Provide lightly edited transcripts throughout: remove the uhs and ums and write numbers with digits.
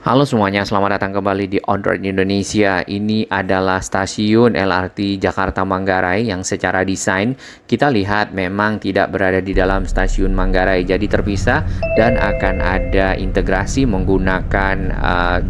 Halo semuanya, selamat datang kembali di On Road Indonesia. Ini adalah stasiun LRT Jakarta Manggarai yang secara desain kita lihat memang tidak berada di dalam stasiun Manggarai, jadi terpisah dan akan ada integrasi menggunakan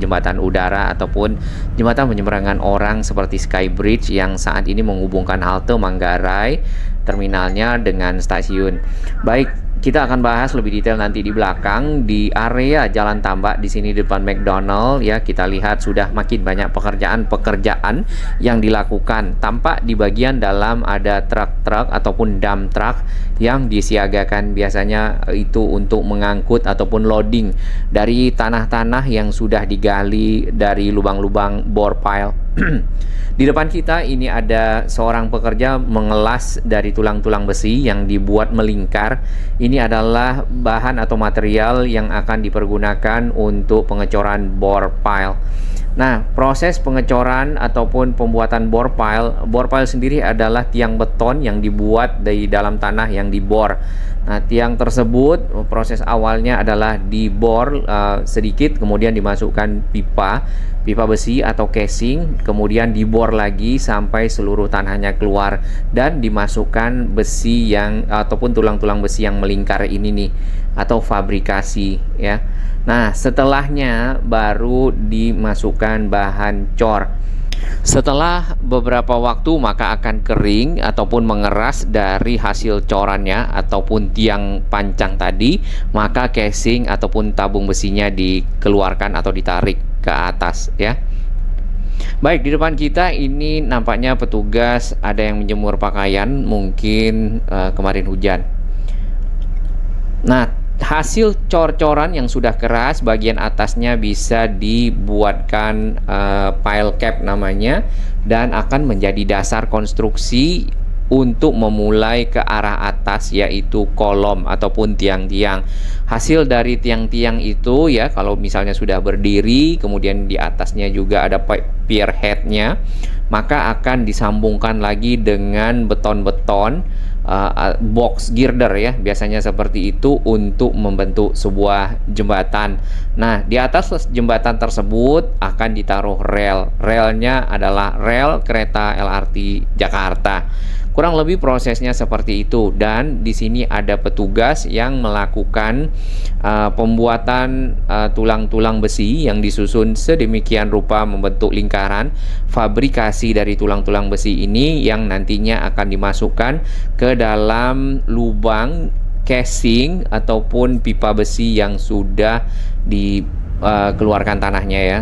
jembatan udara ataupun jembatan penyeberangan orang seperti Skybridge yang saat ini menghubungkan halte Manggarai terminalnya dengan stasiun. Baik, kita akan bahas lebih detail nanti di belakang di area Jalan Tambak di sini depan McDonald ya. Kita lihat sudah makin banyak pekerjaan yang dilakukan. Tampak di bagian dalam ada truk-truk ataupun dump truck yang disiagakan, biasanya itu untuk mengangkut ataupun loading dari tanah-tanah yang sudah digali dari lubang-lubang bore pile. Di depan kita ini ada seorang pekerja mengelas dari tulang-tulang besi yang dibuat melingkar. Ini adalah bahan atau material yang akan dipergunakan untuk pengecoran bore pile. Nah, proses pengecoran ataupun pembuatan bore pile sendiri adalah tiang beton yang dibuat dari dalam tanah yang dibor. Nah, tiang tersebut proses awalnya adalah dibor sedikit, kemudian dimasukkan pipa besi atau casing, kemudian dibor lagi sampai seluruh tanahnya keluar dan dimasukkan besi yang ataupun tulang-tulang besi yang melingkar ini nih atau fabrikasi ya. Nah, setelahnya baru dimasukkan bahan cor. Setelah beberapa waktu maka akan kering ataupun mengeras dari hasil corannya ataupun tiang pancang tadi, maka casing ataupun tabung besinya dikeluarkan atau ditarik ke atas ya. Baik, di depan kita ini nampaknya petugas ada yang menjemur pakaian, mungkin kemarin hujan. Nah, hasil cor-coran yang sudah keras bagian atasnya bisa dibuatkan pile cap namanya dan akan menjadi dasar konstruksi untuk memulai ke arah atas, yaitu kolom ataupun tiang-tiang. Hasil dari tiang-tiang itu ya, kalau misalnya sudah berdiri kemudian di atasnya juga ada pier headnya, maka akan disambungkan lagi dengan beton-beton box girder ya, biasanya seperti itu untuk membentuk sebuah jembatan. Nah, di atas jembatan tersebut akan ditaruh rel. Relnya adalah rel kereta LRT Jakarta. Kurang lebih prosesnya seperti itu, dan di sini ada petugas yang melakukan pembuatan tulang-tulang besi yang disusun sedemikian rupa membentuk lingkaran. Fabrikasi dari tulang-tulang besi ini yang nantinya akan dimasukkan ke dalam lubang casing ataupun pipa besi yang sudah dikeluarkan tanahnya ya.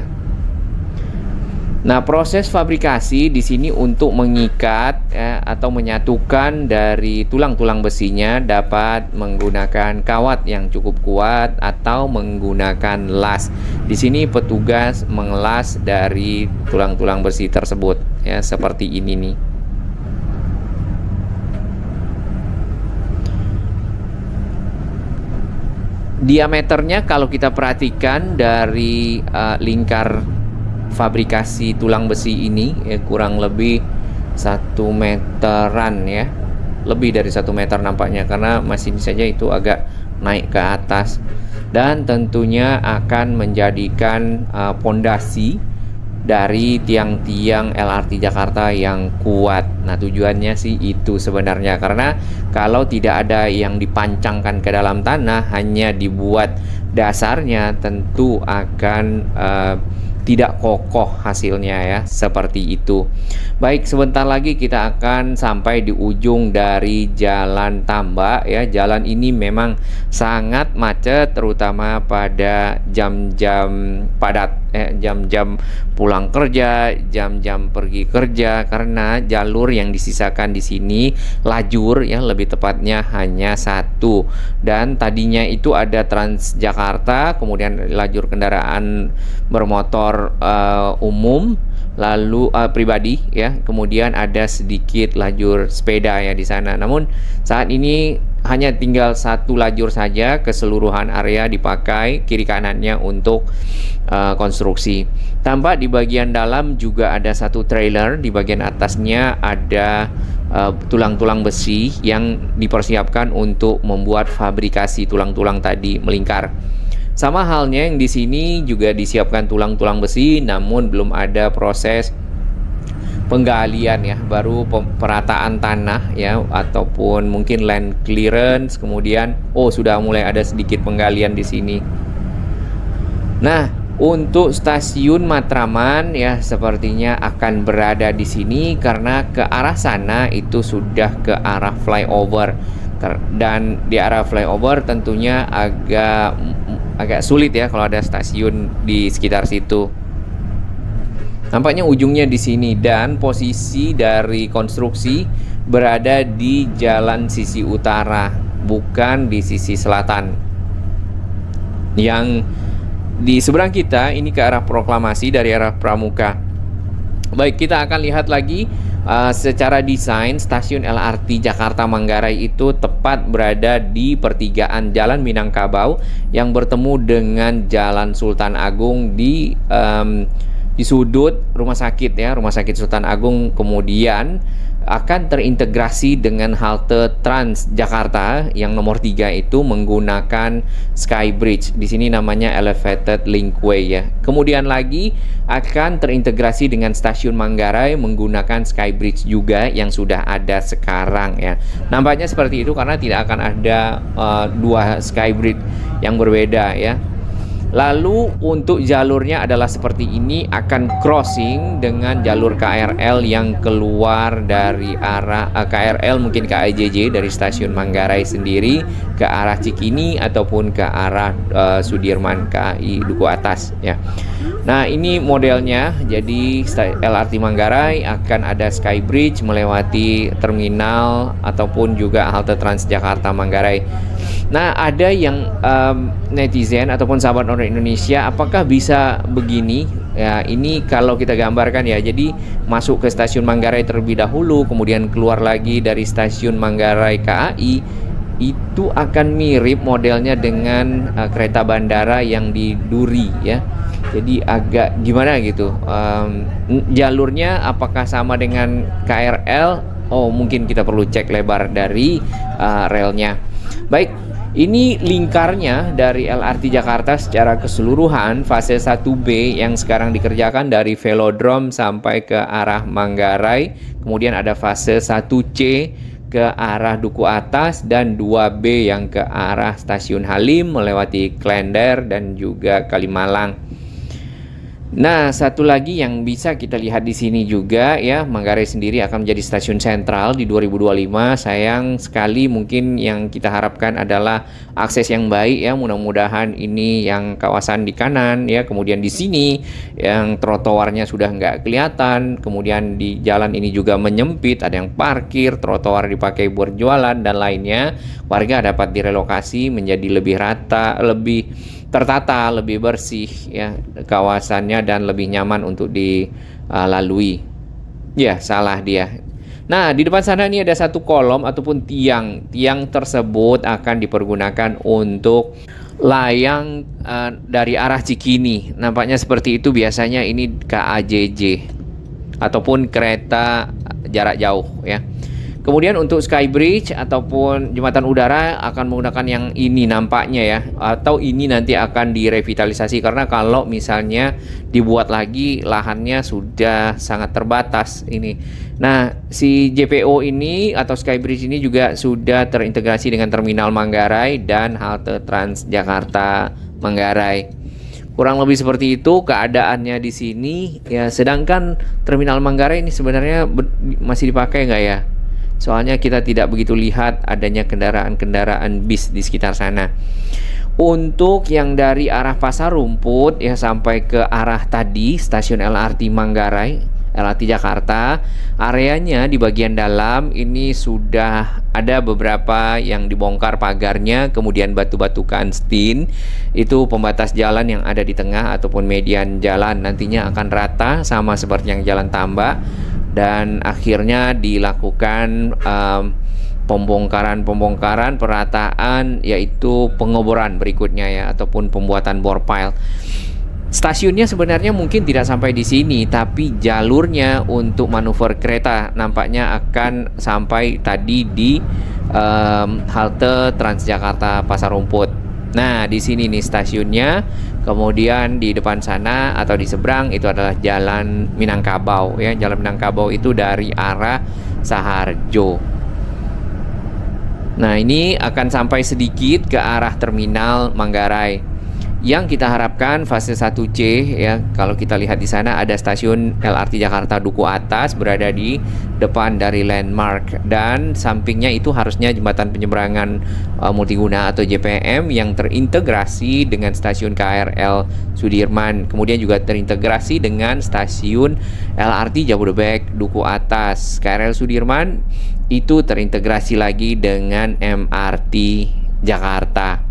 Nah, proses fabrikasi di sini untuk mengikat atau menyatukan dari tulang-tulang besinya dapat menggunakan kawat yang cukup kuat atau menggunakan las. Di sini petugas mengelas dari tulang-tulang besi tersebut ya, seperti ini nih. Diameternya kalau kita perhatikan dari lingkar fabrikasi tulang besi ini kurang lebih 1 meteran ya, lebih dari 1 meter nampaknya, karena mesin saja itu agak naik ke atas, dan tentunya akan menjadikan pondasi dari tiang-tiang LRT Jakarta yang kuat. Nah, tujuannya sih itu sebenarnya, karena kalau tidak ada yang dipancangkan ke dalam tanah, hanya dibuat dasarnya, tentu akan tidak kokoh hasilnya ya, seperti itu. Baik, sebentar lagi kita akan sampai di ujung dari Jalan Tambak ya. Jalan ini memang sangat macet, terutama pada jam-jam padat, jam-jam pulang kerja, jam-jam pergi kerja, karena jalur yang disisakan di sini, lajur ya lebih tepatnya hanya satu, dan tadinya itu ada Transjakarta, kemudian lajur kendaraan bermotor umum, lalu pribadi ya, kemudian ada sedikit lajur sepeda ya di sana. Namun saat ini hanya tinggal satu lajur saja, keseluruhan area dipakai kiri kanannya untuk konstruksi. Tampak di bagian dalam juga ada satu trailer, di bagian atasnya ada tulang-tulang besi yang dipersiapkan untuk membuat fabrikasi tulang-tulang tadi melingkar. Sama halnya yang di sini juga disiapkan tulang-tulang besi, namun belum ada proses penggalian ya, baru perataan tanah ya, ataupun mungkin land clearance, kemudian sudah mulai ada sedikit penggalian di sini. Nah, untuk stasiun Matraman ya sepertinya akan berada di sini karena ke arah sana itu sudah ke arah flyover, dan di arah flyover tentunya agak sulit ya kalau ada stasiun di sekitar situ. Nampaknya ujungnya di sini, dan posisi dari konstruksi berada di jalan sisi utara, bukan di sisi selatan. Yang di seberang kita ini ke arah Proklamasi dari arah Pramuka. Baik, kita akan lihat lagi secara desain stasiun LRT Jakarta Manggarai itu tepat berada di pertigaan Jalan Minangkabau yang bertemu dengan Jalan Sultan Agung di sudut rumah sakit ya, Rumah Sakit Sultan Agung. Kemudian akan terintegrasi dengan halte Transjakarta yang nomor 3 itu menggunakan Skybridge. Di sini namanya Elevated Linkway ya. Kemudian lagi akan terintegrasi dengan stasiun Manggarai menggunakan Skybridge juga yang sudah ada sekarang ya. Nampaknya seperti itu karena tidak akan ada dua Skybridge yang berbeda ya. Lalu untuk jalurnya adalah seperti ini, akan crossing dengan jalur KRL yang keluar dari arah KRL mungkin KAJJ dari stasiun Manggarai sendiri ke arah Cikini ataupun ke arah Sudirman KAI Duku Atas ya. Nah, ini modelnya. Jadi LRT Manggarai akan ada Skybridge melewati terminal ataupun juga halte Transjakarta Manggarai. Nah, ada yang netizen ataupun sahabat orang Indonesia, apakah bisa begini? Ya, ini kalau kita gambarkan ya. Jadi masuk ke stasiun Manggarai terlebih dahulu, kemudian keluar lagi dari stasiun Manggarai KAI, itu akan mirip modelnya dengan kereta bandara yang di Duri ya. Jadi agak gimana gitu. Jalurnya apakah sama dengan KRL? Mungkin kita perlu cek lebar dari relnya. Baik, ini lingkarnya dari LRT Jakarta secara keseluruhan fase 1B yang sekarang dikerjakan dari Velodrome sampai ke arah Manggarai. Kemudian ada fase 1C ke arah Duku Atas dan 2B yang ke arah Stasiun Halim melewati Klender dan juga Kalimalang. Nah, satu lagi yang bisa kita lihat di sini juga ya, Manggarai sendiri akan menjadi stasiun sentral di 2025. Sayang sekali mungkin yang kita harapkan adalah akses yang baik ya. Mudah-mudahan ini yang kawasan di kanan ya, kemudian di sini yang trotoarnya sudah nggak kelihatan, kemudian di jalan ini juga menyempit, ada yang parkir, trotoar dipakai berjualan dan lainnya. Warga dapat direlokasi menjadi lebih rata, lebih tertata, lebih bersih ya kawasannya dan lebih nyaman untuk dilalui. Ya, salah dia. Nah, di depan sana ini ada satu kolom ataupun tiang. Tiang tersebut akan dipergunakan untuk layang dari arah Cikini. Nampaknya seperti itu biasanya, ini KAJJ ataupun kereta jarak jauh ya. Kemudian untuk Skybridge ataupun jembatan udara akan menggunakan yang ini nampaknya ya, atau ini nanti akan direvitalisasi karena kalau misalnya dibuat lagi lahannya sudah sangat terbatas ini. Nah, si JPO ini atau Skybridge ini juga sudah terintegrasi dengan terminal Manggarai dan halte Transjakarta Manggarai. Kurang lebih seperti itu keadaannya di sini ya. Sedangkan terminal Manggarai ini sebenarnya masih dipakai nggak ya? Soalnya kita tidak begitu lihat adanya kendaraan-kendaraan bis di sekitar sana. Untuk yang dari arah Pasar Rumput ya sampai ke arah tadi stasiun LRT Manggarai, LRT Jakarta, areanya di bagian dalam ini sudah ada beberapa yang dibongkar pagarnya, kemudian batu-batu kanstin itu pembatas jalan yang ada di tengah ataupun median jalan nantinya akan rata sama seperti yang jalan tambak. Dan akhirnya dilakukan pembongkaran perataan, yaitu pengoboran berikutnya ya, ataupun pembuatan bore pile. Stasiunnya sebenarnya mungkin tidak sampai di sini, tapi jalurnya untuk manuver kereta nampaknya akan sampai tadi di halte Transjakarta Pasar Rumput. Nah, di sini nih stasiunnya. Kemudian di depan sana atau di seberang itu adalah Jalan Minangkabau ya. Jalan Minangkabau itu dari arah Saharjo. Nah, ini akan sampai sedikit ke arah terminal Manggarai. Yang kita harapkan fase 1C ya, kalau kita lihat di sana ada stasiun LRT Jakarta Duku Atas berada di depan dari landmark, dan sampingnya itu harusnya jembatan penyeberangan multiguna atau JPM yang terintegrasi dengan stasiun KRL Sudirman, kemudian juga terintegrasi dengan stasiun LRT Jabodebek Duku Atas. KRL Sudirman itu terintegrasi lagi dengan MRT Jakarta.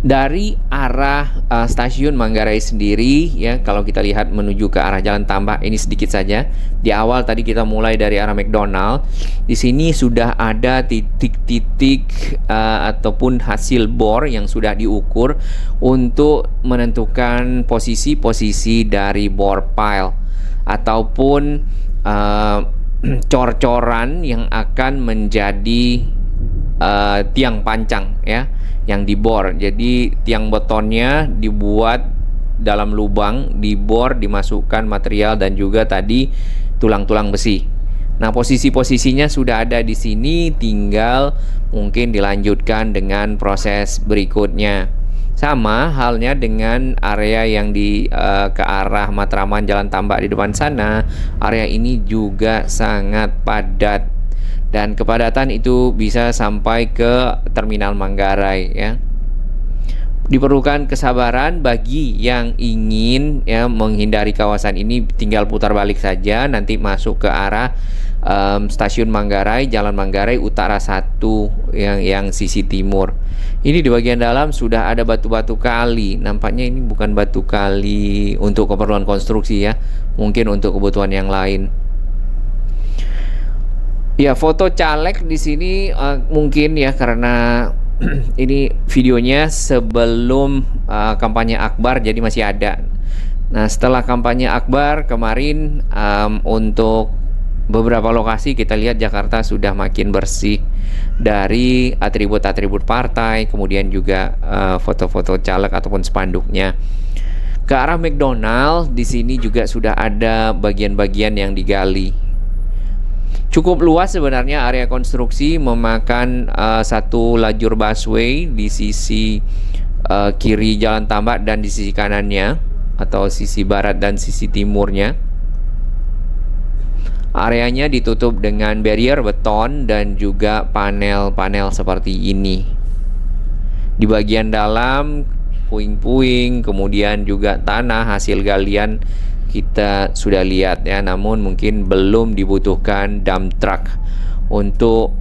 Dari arah stasiun Manggarai sendiri ya, kalau kita lihat menuju ke arah Jalan Tambak, ini sedikit saja. Di awal tadi kita mulai dari arah McDonald. Di sini sudah ada titik-titik ataupun hasil bor yang sudah diukur untuk menentukan posisi-posisi dari bore pile ataupun cor-coran yang akan menjadi tiang pancang ya, yang dibor. Jadi tiang betonnya dibuat dalam lubang, dibor, dimasukkan material dan juga tadi tulang-tulang besi. Nah, posisi-posisinya sudah ada di sini, tinggal mungkin dilanjutkan dengan proses berikutnya. Sama halnya dengan area yang di ke arah Matraman Jalan Tambak di depan sana. Area ini juga sangat padat, dan kepadatan itu bisa sampai ke terminal Manggarai ya. Diperlukan kesabaran bagi yang ingin ya menghindari kawasan ini, tinggal putar balik saja nanti masuk ke arah stasiun Manggarai, Jalan Manggarai Utara 1 yang sisi timur. Ini di bagian dalam sudah ada batu-batu kali. Nampaknya ini bukan batu kali untuk keperluan konstruksi ya, mungkin untuk kebutuhan yang lain. Ya, foto caleg di sini mungkin ya karena ini videonya sebelum kampanye Akbar, jadi masih ada. Nah, setelah kampanye Akbar kemarin untuk beberapa lokasi kita lihat Jakarta sudah makin bersih dari atribut-atribut partai, kemudian juga foto-foto caleg ataupun spanduknya. Ke arah McDonald di sini juga sudah ada bagian-bagian yang digali. Cukup luas sebenarnya area konstruksi, memakan satu lajur busway di sisi kiri Jalan Tambak dan di sisi kanannya atau sisi barat dan sisi timurnya. Areanya ditutup dengan barrier beton dan juga panel-panel seperti ini. Di bagian dalam puing-puing, kemudian juga tanah hasil galian kita sudah lihat ya, namun mungkin belum dibutuhkan dump truck untuk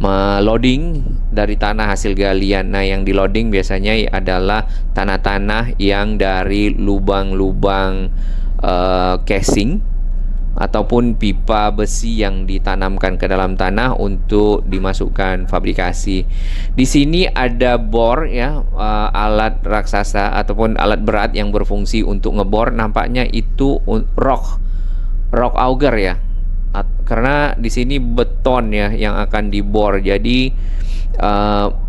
meloading dari tanah hasil galian. Nah, yang di loading biasanya adalah tanah-tanah yang dari lubang-lubang casing ataupun pipa besi yang ditanamkan ke dalam tanah untuk dimasukkan fabrikasi. Di sini ada bor ya, alat raksasa ataupun alat berat yang berfungsi untuk ngebor. Nampaknya itu rock auger ya, karena di sini beton ya yang akan dibor. Jadi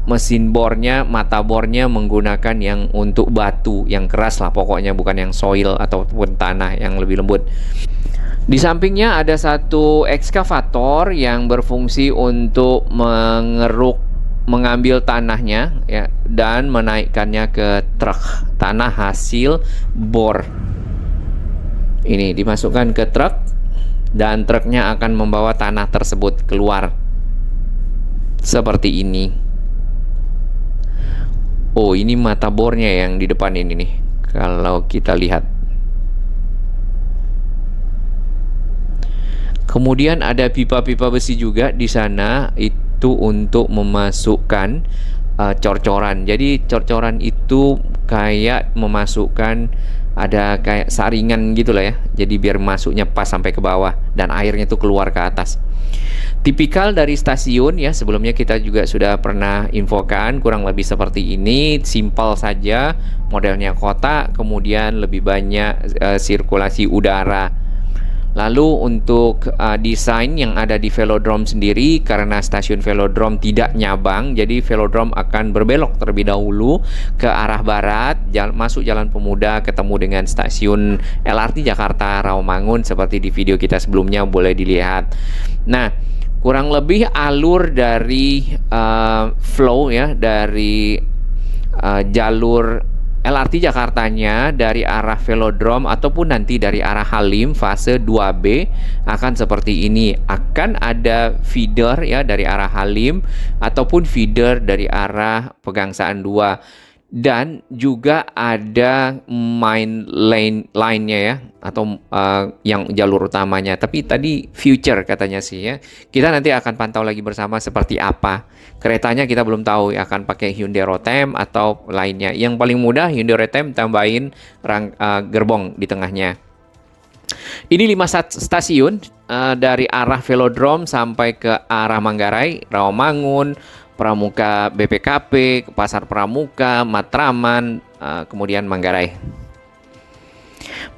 mesin bornya, mata bornya menggunakan yang untuk batu yang keras lah pokoknya, bukan yang soil ataupun tanah yang lebih lembut. Di sampingnya ada satu ekskavator yang berfungsi untuk mengambil tanahnya ya, dan menaikkannya ke truk tanah hasil bor. Ini dimasukkan ke truk dan truknya akan membawa tanah tersebut keluar seperti ini. Oh, ini mata bornya yang di depan ini nih, kalau kita lihat. Kemudian ada pipa-pipa besi juga di sana, itu untuk memasukkan cor-coran. Jadi cor-coran itu kayak memasukkan, ada kayak saringan gitu lah ya. Jadi biar masuknya pas sampai ke bawah dan airnya itu keluar ke atas. Tipikal dari stasiun ya, sebelumnya kita juga sudah pernah infokan kurang lebih seperti ini. Simpel saja, modelnya kotak, kemudian lebih banyak sirkulasi udara. Lalu untuk desain yang ada di velodrome sendiri, karena stasiun velodrome tidak nyabang, jadi velodrome akan berbelok terlebih dahulu ke arah barat, masuk Jalan Pemuda, ketemu dengan stasiun LRT Jakarta Rawamangun seperti di video kita sebelumnya boleh dilihat. Nah, kurang lebih alur dari flow ya, dari jalur LRT Jakartanya dari arah velodrome ataupun nanti dari arah Halim fase 2B akan seperti ini. Akan ada feeder ya dari arah Halim ataupun feeder dari arah Pegangsaan 2. Dan juga ada main line-nya ya, atau yang jalur utamanya. Tapi tadi future katanya sih ya. Kita nanti akan pantau lagi bersama seperti apa. Keretanya kita belum tahu ya, akan pakai Hyundai Rotem atau lainnya. Yang paling mudah Hyundai Rotem tambahin gerbong di tengahnya. Ini 5 stasiun dari arah velodrome sampai ke arah Manggarai, Rawamangun, Pramuka BPKP, Pasar Pramuka, Matraman, kemudian Manggarai.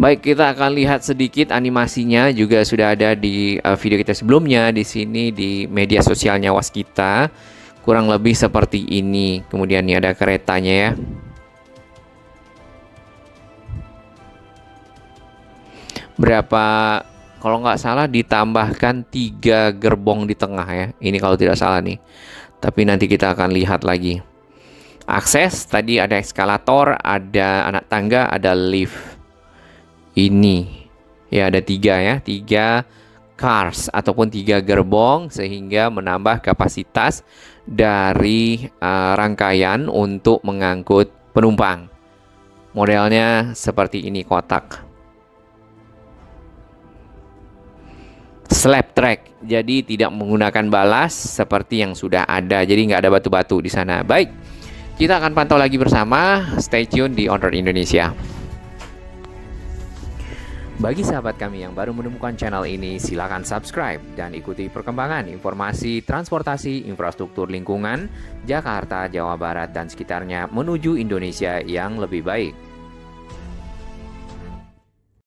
Baik, kita akan lihat sedikit animasinya juga sudah ada di video kita sebelumnya di sini di media sosialnya Waskita. Kurang lebih seperti ini. Kemudian ini ada keretanya ya. Berapa, kalau nggak salah ditambahkan 3 gerbong di tengah ya. Ini kalau tidak salah nih. Tapi nanti kita akan lihat lagi. Akses, tadi ada eskalator, ada anak tangga, ada lift. Ini, ya ada 3 ya. 3 cars ataupun 3 gerbong sehingga menambah kapasitas dari rangkaian untuk mengangkut penumpang. Modelnya seperti ini, kotak. Slab track, jadi tidak menggunakan balas seperti yang sudah ada, jadi nggak ada batu-batu di sana. Baik, kita akan pantau lagi bersama. Stay tune di On Road Indonesia. Bagi sahabat kami yang baru menemukan channel ini, silakan subscribe dan ikuti perkembangan informasi transportasi infrastruktur lingkungan Jakarta, Jawa Barat, dan sekitarnya menuju Indonesia yang lebih baik.